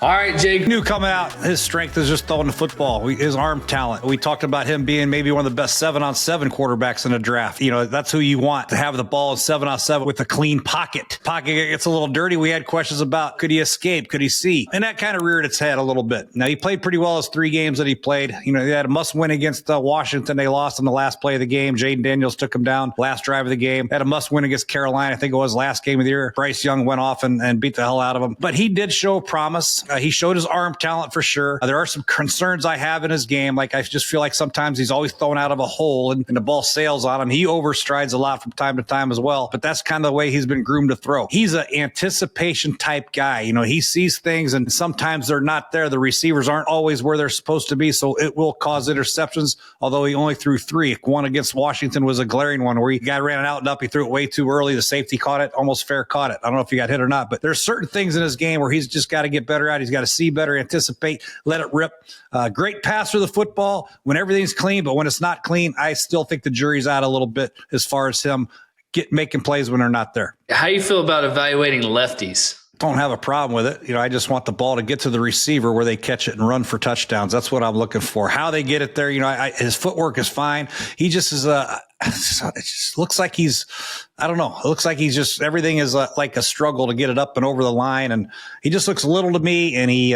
All right, Jake. New coming out, his strength is just throwing the football. His arm talent. We talked about him being maybe one of the best 7-on-7 quarterbacks in the draft. You know, that's who you want to have the ball in 7-on-7 with a clean pocket. Pocket gets a little dirty. We had questions about, could he escape? Could he see? And that kind of reared its head a little bit. Now, he played pretty well his 3 games that he played. You know, he had a must-win against Washington. They lost in the last play of the game. Jaden Daniels took him down last drive of the game. Had a must-win against Carolina. I think it was last game of the year. Bryce Young went off and beat the hell out of him. But he did show promise. He showed his arm talent for sure. There are some concerns I have in his game. Like, I just feel like sometimes he's always thrown out of a hole and the ball sails on him. He overstrides a lot from time to time as well, but that's kind of the way he's been groomed to throw. He's an anticipation type guy. You know, he sees things and sometimes they're not there. The receivers aren't always where they're supposed to be, so it will cause interceptions, although he only threw 3. One against Washington was a glaring one where he guy ran it out and up. He threw it way too early. The safety caught it, almost fair caught it. I don't know if he got hit or not, but there's certain things in his game where he's just got to get better at. He's got to see better, anticipate, let it rip. Great passer of the football when everything's clean, but when it's not clean, I still think the jury's out a little bit as far as him making plays when they're not there. How you feel about evaluating lefties? Don't have a problem with it. You know, I just want the ball to get to the receiver where they catch it and run for touchdowns. That's what I'm looking for. How they get it there, you know, his footwork is fine. He just is it just looks like he's, I don't know. It looks like he's just, everything is like a struggle to get it up and over the line. And he just looks little to me, and he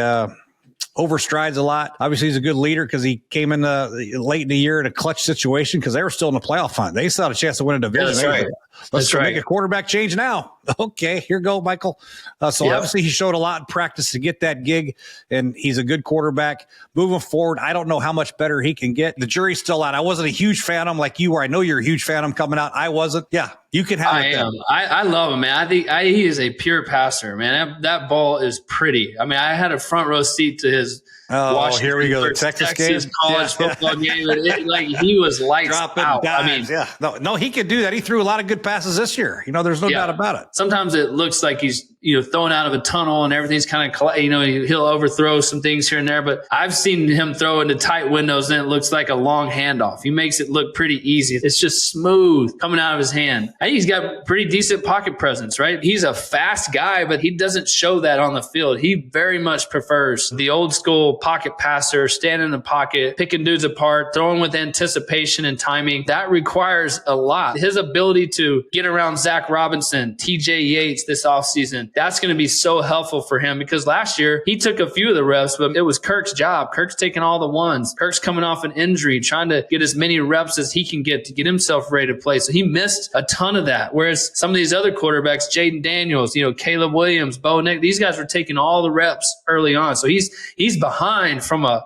overstrides a lot. Obviously, he's a good leader because he came in late in the year in a clutch situation because they were still in the playoff hunt. They still had a chance to win a division. Yeah, that's right. Let's make a quarterback change now. Okay, here you go, Michael. Obviously, he showed a lot in practice to get that gig, and he's a good quarterback. Moving forward, I don't know how much better he can get. The jury's still out. I wasn't a huge fan of him like you were. I know you're a huge fan of him coming out. I wasn't. Yeah, you can have it. I love him, man. I think he is a pure passer, man. That ball is pretty. I mean, I had a front row seat to his Washington, here we go. The Texas game. College football game. Like, he was lights dropping out. Dimes. I mean, no, he could do that. He threw a lot of good passes this year. You know, there's no doubt about it. Sometimes it looks like he's, you know, thrown out of a tunnel and everything's kind of, you know, he'll overthrow some things here and there. But I've seen him throw into tight windows and it looks like a long handoff. He makes it look pretty easy. It's just smooth coming out of his hand. I think he's got pretty decent pocket presence, right? He's a fast guy, but he doesn't show that on the field. He very much prefers the old school pocket passer, standing in the pocket, picking dudes apart, throwing with anticipation and timing. That requires a lot. His ability to get around Zach Robinson, TJ Yates this offseason, that's going to be so helpful for him because last year he took a few of the reps, but it was Kirk's job. Kirk's taking all the ones. Kirk's coming off an injury, trying to get as many reps as he can get to get himself ready to play. So he missed a ton of that. Whereas some of these other quarterbacks, Jaden Daniels, you know, Caleb Williams, Bo Nick, these guys were taking all the reps early on. So he's behind from a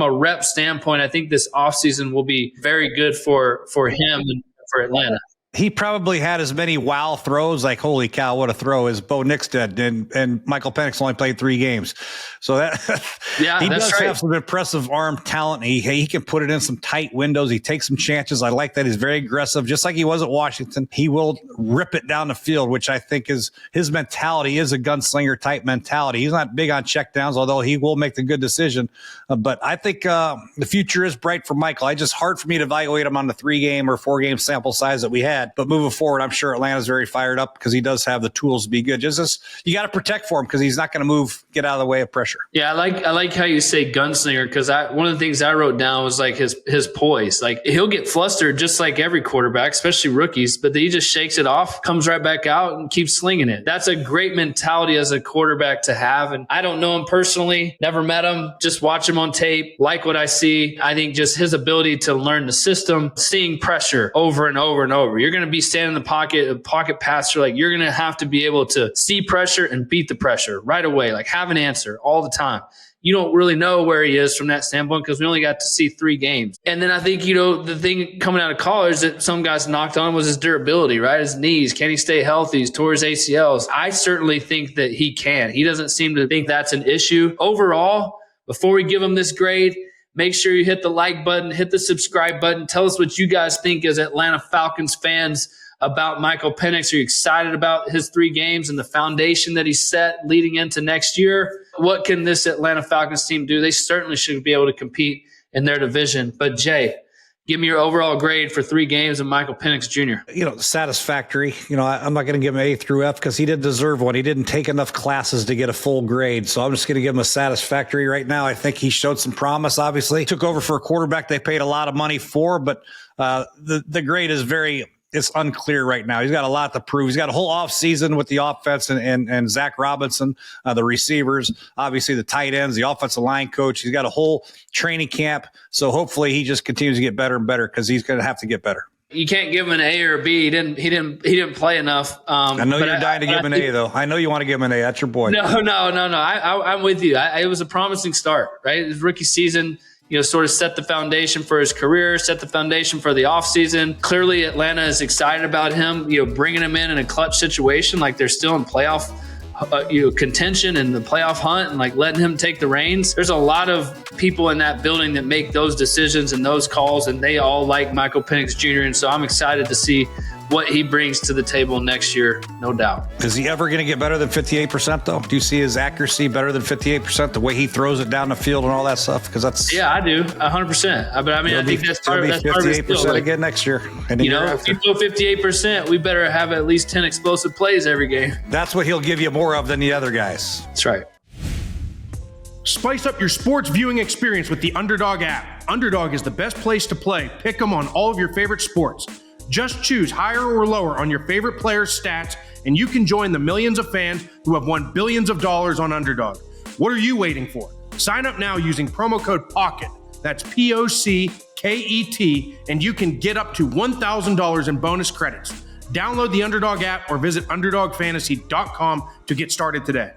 rep standpoint. I think this offseason will be very good for him and for Atlanta. He probably had as many wow throws, like, holy cow, what a throw, as Bo Nix did. And Michael Penix only played 3 games. So that he does have some impressive arm talent. He can put it in some tight windows. He takes some chances. I like that. He's very aggressive, just like he was at Washington. He will rip it down the field, which I think is his mentality is a gunslinger type mentality. He's not big on checkdowns, although he will make the good decision. But I think the future is bright for Michael. It's just hard for me to evaluate him on the 3-game or 4-game sample size that we had. But moving forward, I'm sure Atlanta's very fired up because he does have the tools to be good. Just you got to protect for him because he's not going to get out of the way of pressure. Yeah, I like how you say gunslinger because one of the things I wrote down was like his poise. Like, he'll get flustered just like every quarterback, especially rookies, but he just shakes it off, comes right back out, and keeps slinging it. That's a great mentality as a quarterback to have. And I don't know him personally, never met him, just watch him on tape, like what I see. I think just his ability to learn the system, seeing pressure over and over and over. You're going to be standing in the pocket, a pocket passer. Like, you're going to have to be able to see pressure and beat the pressure right away. Like, have an answer all the time. You don't really know where he is from that standpoint because we only got to see 3 games. And then I think, you know, the thing coming out of college that some guys knocked on was his durability, right? His knees. Can he stay healthy? He's tore his ACLs. I certainly think that he can. He doesn't seem to think that's an issue. Overall, before we give him this grade, make sure you hit the like button, hit the subscribe button. Tell us what you guys think as Atlanta Falcons fans about Michael Penix. Are you excited about his 3 games and the foundation that he set leading into next year? What can this Atlanta Falcons team do? They certainly should be able to compete in their division. But Jay, Give me your overall grade for 3 games of Michael Penix Jr. Satisfactory. I'm not going to give him A through F because he didn't deserve one. He didn't take enough classes to get a full grade. So I'm just going to give him a satisfactory right now. I think he showed some promise, obviously. Took over for a quarterback they paid a lot of money for, but the grade is it's unclear right now. He's got a lot to prove. He's got a whole offseason with the offense and Zach Robinson, the receivers, obviously the tight ends, the offensive line coach. He's got a whole training camp. So hopefully he just continues to get better and better because he's going to have to get better. You can't give him an A or a B. He didn't play enough. I know you're dying to give him an A, though. I know you want to give him an A. That's your boy. No. I'm with you. It was a promising start, right? His rookie season, sort of set the foundation for his career, set the foundation for the offseason. Clearly, Atlanta is excited about him, bringing him in a clutch situation, like they're still in playoff contention and the playoff hunt, and like letting him take the reins. There's a lot of people in that building that make those decisions and those calls, and they all like Michael Penix Jr. And so I'm excited to see what he brings to the table next year, no doubt. Is he ever going to get better than 58%, though? Do you see his accuracy better than 58%, the way he throws it down the field and all that stuff? Because that's... Yeah, I do, 100%. But I think that's part of it. 58% again next year. And if you go 58%, we better have at least 10 explosive plays every game. That's what he'll give you more of than the other guys. That's right. Spice up your sports viewing experience with the Underdog app. Underdog is the best place to play. Pick 'em on all of your favorite sports. Just choose higher or lower on your favorite players' stats, and you can join the millions of fans who have won billions of dollars on Underdog. What are you waiting for? Sign up now using promo code POCKET. That's POCKET, and you can get up to $1,000 in bonus credits. Download the Underdog app or visit UnderdogFantasy.com to get started today.